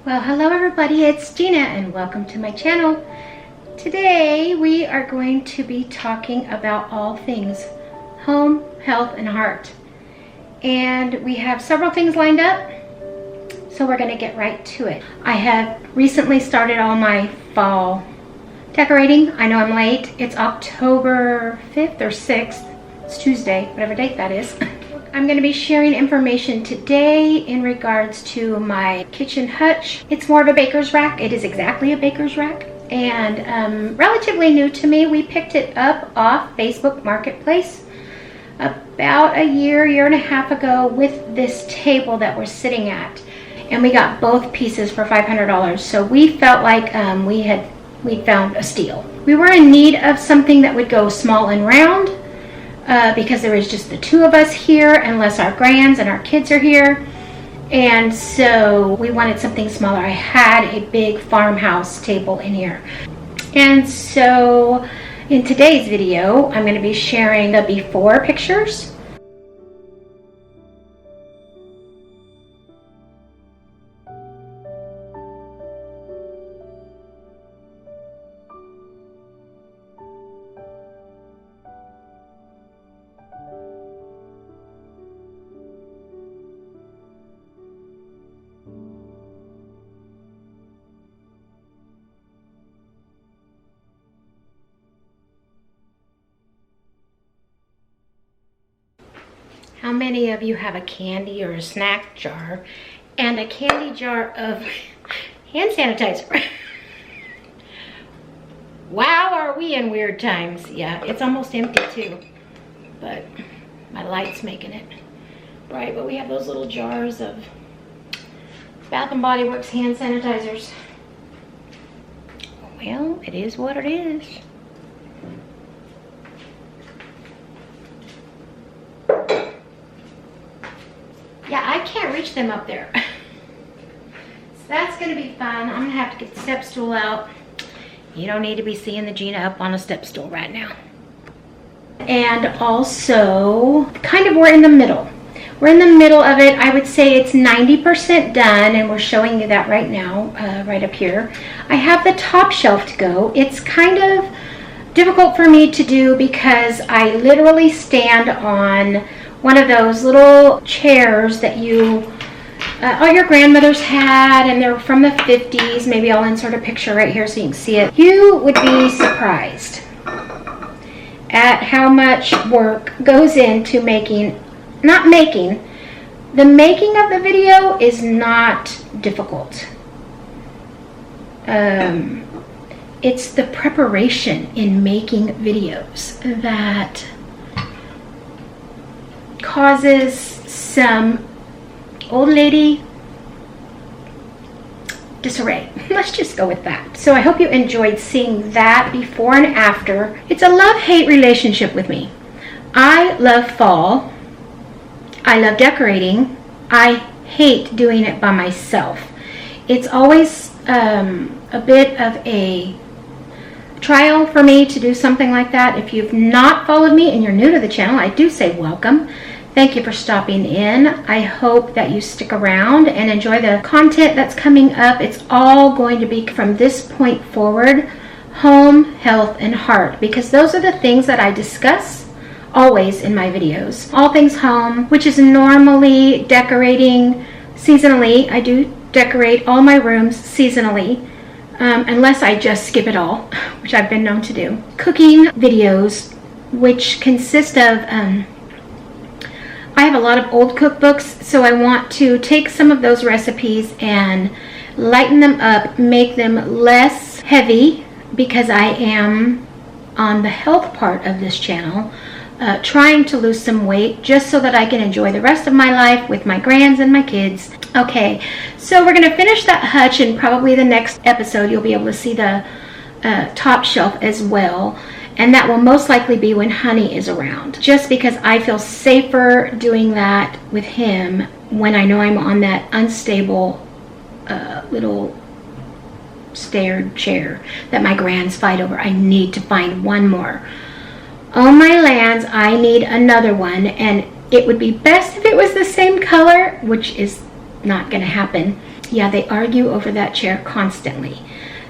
Well, hello everybody, it's Gina and welcome to my channel. Today we are going to be talking about all things home, health, and heart. And we have several things lined up, so we're going to get right to it. I have recently started all my fall decorating. I know I'm late. It's October 5th or 6th. It's Tuesday, whatever date that is. I'm going to be sharing information today in regards to my kitchen hutch. It's more of a baker's rack. It is exactly a baker's rack and relatively new to me. We picked it up off Facebook Marketplace about a year and a half ago with this table that we're sitting at. And we got both pieces for $500. So we felt like we found a steal. We were in need of something that would go small and round. Because there is just the two of us here, unless our grands and our kids are here. And so we wanted something smaller. I had a big farmhouse table in here. And so in today's video, I'm going to be sharing the before pictures. How many of you have a candy or a snack jar and a candy jar of hand sanitizer? Wow, are we in weird times. Yeah, it's almost empty too, but my light's making it bright. But we have those little jars of Bath & Body Works hand sanitizers. Well, it is what it is. Yeah, I can't reach them up there. So that's going to be fun. I'm going to have to get the step stool out. You don't need to be seeing the Gina up on a step stool right now. And also, kind of we're in the middle. We're in the middle of it. I would say it's 90% done, and we're showing you that right now, right up here. I have the top shelf to go. It's kind of difficult for me to do because I literally stand on one of those little chairs that all your grandmothers had, and they're from the 50s. Maybe I'll insert a picture right here so you can see it. You would be surprised at how much work goes into the making of the video is not difficult. It's the preparation in making videos that causes some old lady disarray. Let's just go with that. So I hope you enjoyed seeing that before and after. It's a love-hate relationship with me. I love fall. I love decorating. I hate doing it by myself. It's always a bit of a trial for me to do something like that. If you've not followed me and you're new to the channel, I do say welcome. Thank you for stopping in. I hope that you stick around and enjoy the content that's coming up. It's all going to be, from this point forward, home, health, and heart, because those are the things that I discuss always in my videos. All things home, which is normally decorating seasonally. I do decorate all my rooms seasonally, unless I just skip it all, which I've been known to do. Cooking videos, which consist of I have a lot of old cookbooks, so I want to take some of those recipes and lighten them up, make them less heavy, because I am on the health part of this channel, trying to lose some weight just so that I can enjoy the rest of my life with my grands and my kids. Okay, so we're going to finish that hutch, and probably the next episode you'll be able to see the top shelf as well. And that will most likely be when Honey is around, just because I feel safer doing that with him when I know I'm on that unstable little stair chair that my grands fight over. I need to find one more. Oh my lands, I need another one, and it would be best if it was the same color, which is not going to happen. Yeah, they argue over that chair constantly.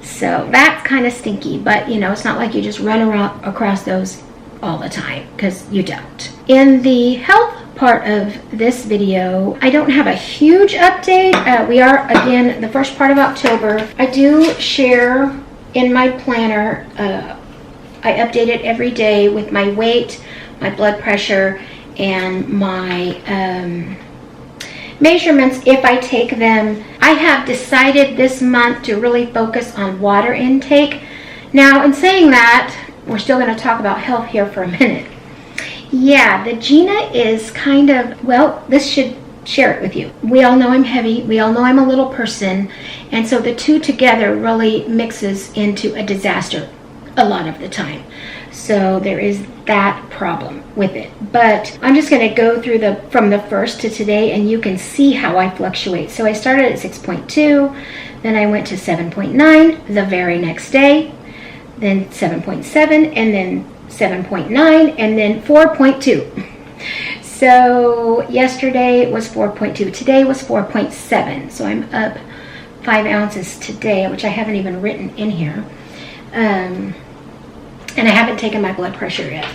So that's kind of stinky, but you know, it's not like you just run around across those all the time, because you don't. In the health part of this video, I don't have a huge update. We are, again, the first part of October. I do share in my planner, I update it every day with my weight, my blood pressure, and my measurements if I take them. I have decided this month to really focus on water intake. Now, in saying that, we're still going to talk about health here for a minute. Yeah, the Gina is kind of, well, this should share it with you. We all know I'm heavy. We all know I'm a little person. And so the two together really mixes into a disaster a lot of the time. So there is that problem with it. But I'm just going to go through from the first to today, and you can see how I fluctuate. So I started at 6.2, then I went to 7.9 the very next day, then 7.7, and then 7.9, and then 4.2. So yesterday was 4.2, today was 4.7. So I'm up 5 ounces today, which I haven't even written in here. And I haven't taken my blood pressure yet.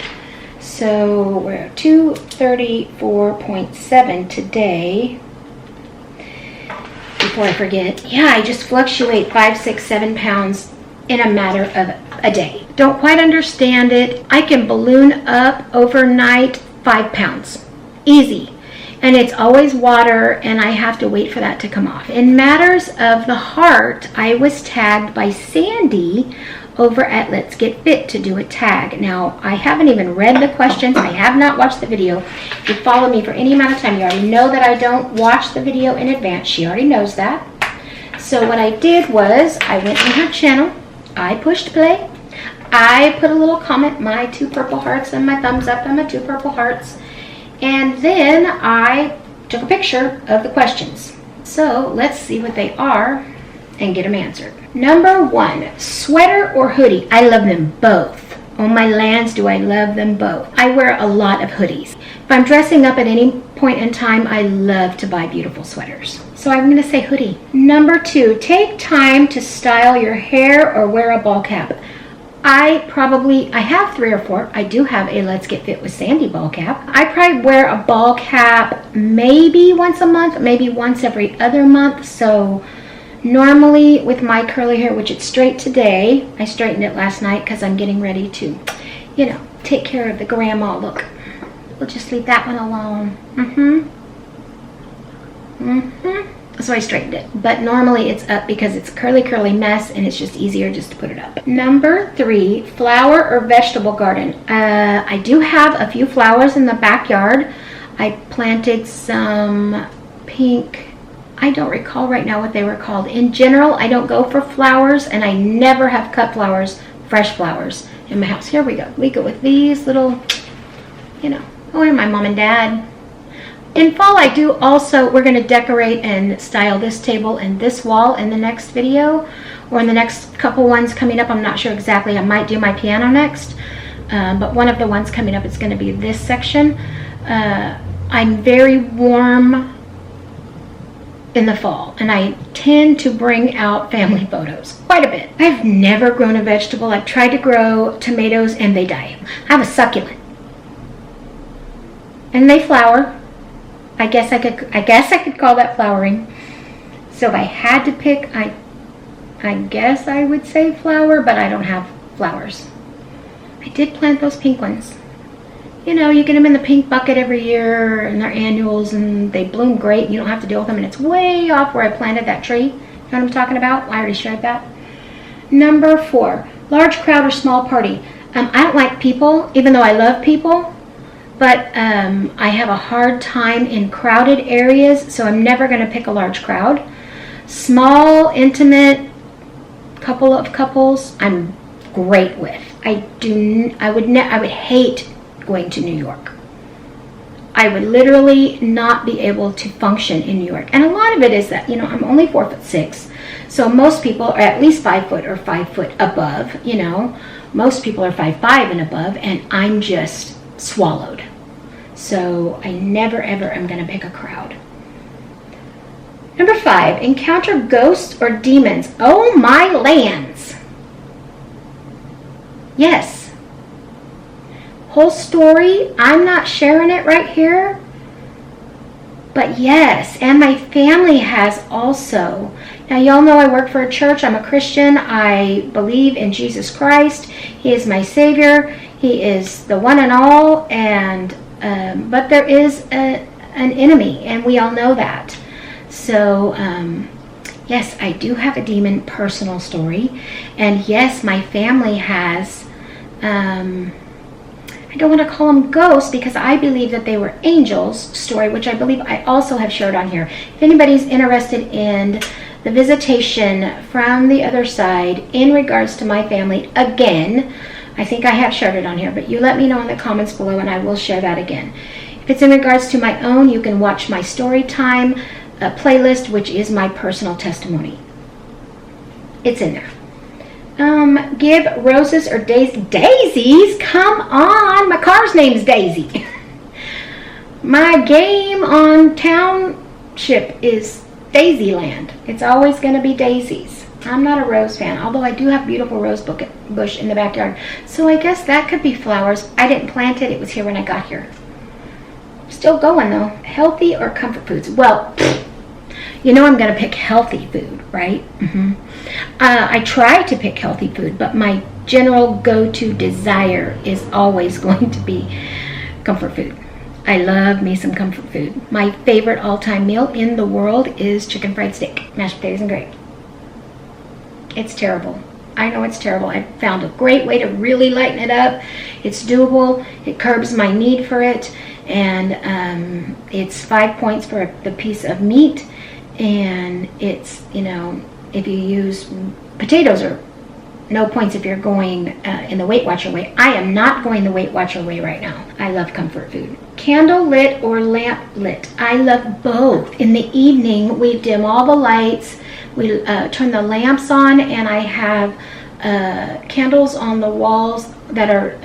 So we're at 234.7 today. Before I forget, yeah, I just fluctuate 5, 6, 7 pounds in a matter of a day. Don't quite understand it. I can balloon up overnight 5 pounds. Easy. And it's always water, and I have to wait for that to come off. In matters of the heart, I was tagged by Sandy over at Let's Get Fit to do a tag. Now, I haven't even read the questions. I have not watched the video. If you follow me for any amount of time, you already know that I don't watch the video in advance. She already knows that. So what I did was I went on her channel. I pushed play. I put a little comment, my 2 purple hearts and my thumbs up and my 2 purple hearts. And then I took a picture of the questions. So let's see what they are and get them answered. Number 1, sweater or hoodie? I love them both. On my lands, do I love them both. I wear a lot of hoodies. If I'm dressing up at any point in time, I love to buy beautiful sweaters. So I'm going to say hoodie. Number 2, take time to style your hair or wear a ball cap. I have 3 or 4. I do have a Let's Get Fit with Sandy ball cap. I probably wear a ball cap maybe once a month, maybe once every other month. So normally with my curly hair, which it's straight today, I straightened it last night because I'm getting ready to, you know, take care of the grandma look. We'll just leave that one alone. So I straightened it, but normally it's up because it's a curly mess, and it's just easier just to put it up. Number 3, flower or vegetable garden? I do have a few flowers in the backyard. I planted some pink, I don't recall right now what they were called. In general, I don't go for flowers, and I never have cut flowers, fresh flowers, in my house. Here we go. We go with these little, you know, oh, and my mom and dad. In fall, I do also, we're going to decorate and style this table and this wall in the next video, or in the next couple ones coming up. I'm not sure exactly. I might do my piano next, but one of the ones coming up is going to be this section. I'm very warm in the fall, and I tend to bring out family photos quite a bit. I've never grown a vegetable. I've tried to grow tomatoes, and they die. I have a succulent, and they flower. I guess I could call that flowering. So if I had to pick, I guess I would say flower, but I don't have flowers. I did plant those pink ones. You know, you get them in the pink bucket every year, and they're annuals, and they bloom great. You don't have to deal with them, and it's way off where I planted that tree. You know what I'm talking about? I already shared that. Number 4, large crowd or small party? I don't like people, even though I love people. But I have a hard time in crowded areas, so I'm never going to pick a large crowd. Small, intimate, couple of couples, I'm great with. I would hate going to New York. I would literally not be able to function in New York. And a lot of it is that, you know, I'm only 4'6", so most people are at least 5 foot or 5 foot above. You know, most people are 5'5" and above, and I'm just swallowed. So I never ever am going to pick a crowd. Number 5, encounter ghosts or demons. Oh my lands. Yes. Whole story, I'm not sharing it right here. But yes, and my family has also. Now, y'all know I work for a church. I'm a Christian. I believe in Jesus Christ. He is my Savior. He is the one and all. And but there is an enemy, and we all know that. So, yes, I do have a demon personal story. And yes, my family has, I don't want to call them ghosts because I believe that they were angels story, which I believe I also have shared on here. If anybody's interested in the visitation from the other side in regards to my family, again, I think I have shared it on here, but you let me know in the comments below and I will share that again. If it's in regards to my own, you can watch my story time playlist, which is my personal testimony. It's in there. Give roses or daisies? Come on, my car's name's Daisy. My game on Township is Daisyland. It's always going to be daisies. I'm not a rose fan, although I do have beautiful rose bush in the backyard. So I guess that could be flowers. I didn't plant it. It was here when I got here. Still going though. Healthy or comfort foods? Well, you know I'm going to pick healthy food, right? I try to pick healthy food, but my general go-to desire is always going to be comfort food. I love me some comfort food. My favorite all-time meal in the world is chicken fried steak, mashed potatoes and gravy. It's terrible. I know it's terrible. I found a great way to really lighten it up. It's doable. It curbs my need for it. And it's 5 points for the piece of meat. And it's, you know, if you use potatoes are no points if you're going in the Weight Watcher way. I am not going the Weight Watcher way right now. I love comfort food. Candle lit or lamp lit? I love both. In the evening, we dim all the lights. We turn the lamps on, and I have candles on the walls that are,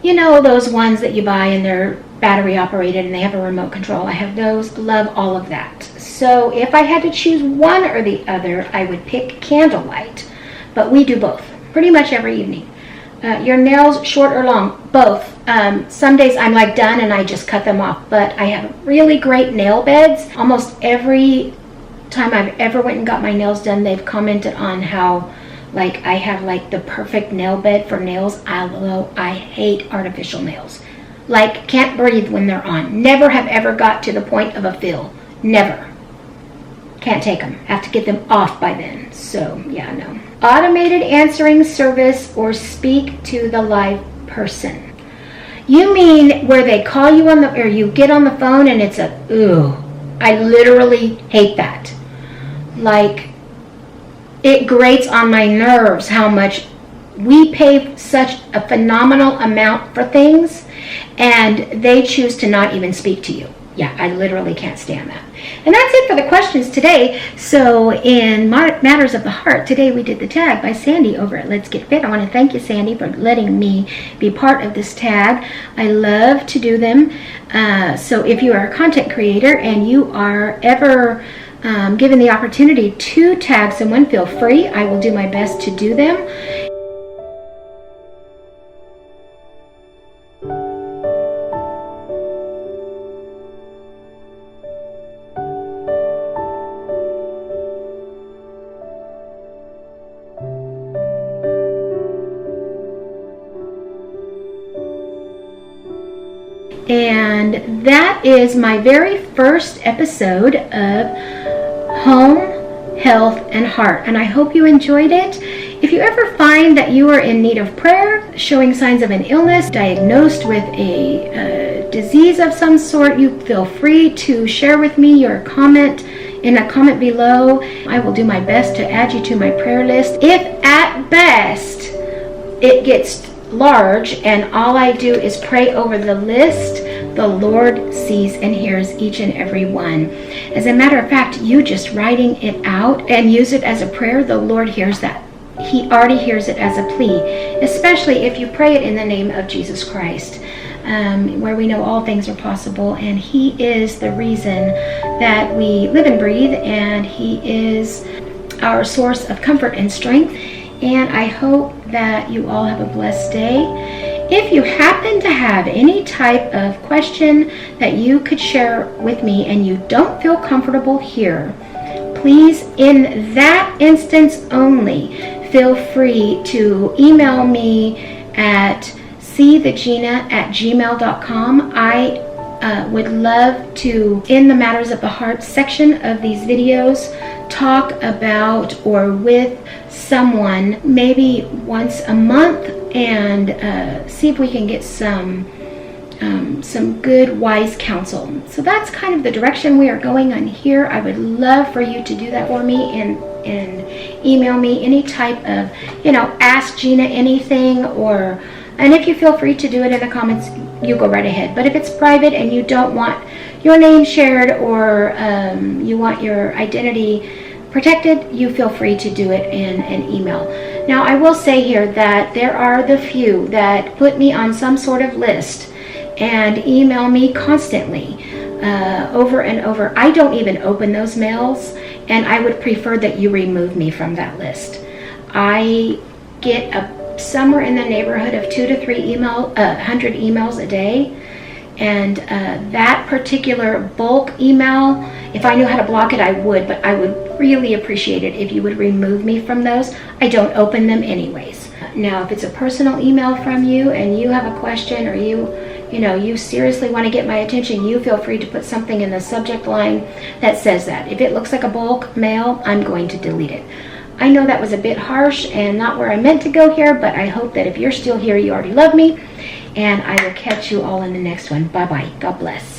you know, those ones that you buy and they're battery operated and they have a remote control. I have those. Love all of that. So if I had to choose one or the other, I would pick candlelight, but we do both pretty much every evening. Your nails short or long? Both. Some days I'm like done and I just cut them off, but I have really great nail beds. Almost every time I've ever went and got my nails done, they've commented on how like I have like the perfect nail bed for nails, although I hate artificial nails. Like, can't breathe when they're on. Never have ever got to the point of a fill. Never. Can't take them. Have to get them off by then. So, yeah, no. Automated answering service or speak to the live person. You mean where they call you on the, or you get on the phone and it's a, ooh. I literally hate that. Like, it grates on my nerves how much we pay such a phenomenal amount for things and they choose to not even speak to you. Yeah, I literally can't stand that. And that's it for the questions today. So in Matters of the Heart, today we did the tag by Sandy over at Let's Get Fit. I want to thank you, Sandy, for letting me be part of this tag. I love to do them. So if you are a content creator and you are ever given the opportunity to tag someone, feel free. I will do my best to do them. And that is my very first episode of Home, Health, and Heart. And I hope you enjoyed it. If you ever find that you are in need of prayer, showing signs of an illness, diagnosed with a disease of some sort, you feel free to share with me your comment in a comment below. I will do my best to add you to my prayer list. If at best it gets large and all I do is pray over the list, the Lord sees and hears each and every one. As a matter of fact, you just writing it out and use it as a prayer, the Lord hears that. He already hears it as a plea, especially if you pray it in the name of Jesus Christ. where we know all things are possible, and He is the reason that we live and breathe, and He is our source of comfort and strength. And I hope that you all have a blessed day. If you happen to have any type of question that you could share with me and you don't feel comfortable here, please, in that instance only, feel free to email me at seethegina@gmail.com. I would love to, in the Matters of the Heart section of these videos, talk about or with someone maybe once a month and see if we can get some good, wise counsel. So that's kind of the direction we are going on here. I would love for you to do that for me and email me any type of, ask Gina anything, and if you feel free to do it in the comments, you go right ahead. But if it's private and you don't want your name shared, or you want your identity protected, you feel free to do it in an email. Now, I will say here that there are the few that put me on some sort of list and email me constantly, over and over. I don't even open those mails, and I would prefer that you remove me from that list. I get somewhere in the neighborhood of 2 to 300 emails a day, and that particular bulk email, if I knew how to block it, I would, but I would really appreciate it if you would remove me from those. I don't open them anyways. Now, if it's a personal email from you and you have a question, or you seriously want to get my attention, you feel free to put something in the subject line that says that. If it looks like a bulk mail, I'm going to delete it. I know that was a bit harsh and not where I meant to go here, but I hope that if you're still here, you already love me, and I will catch you all in the next one. Bye-bye. God bless.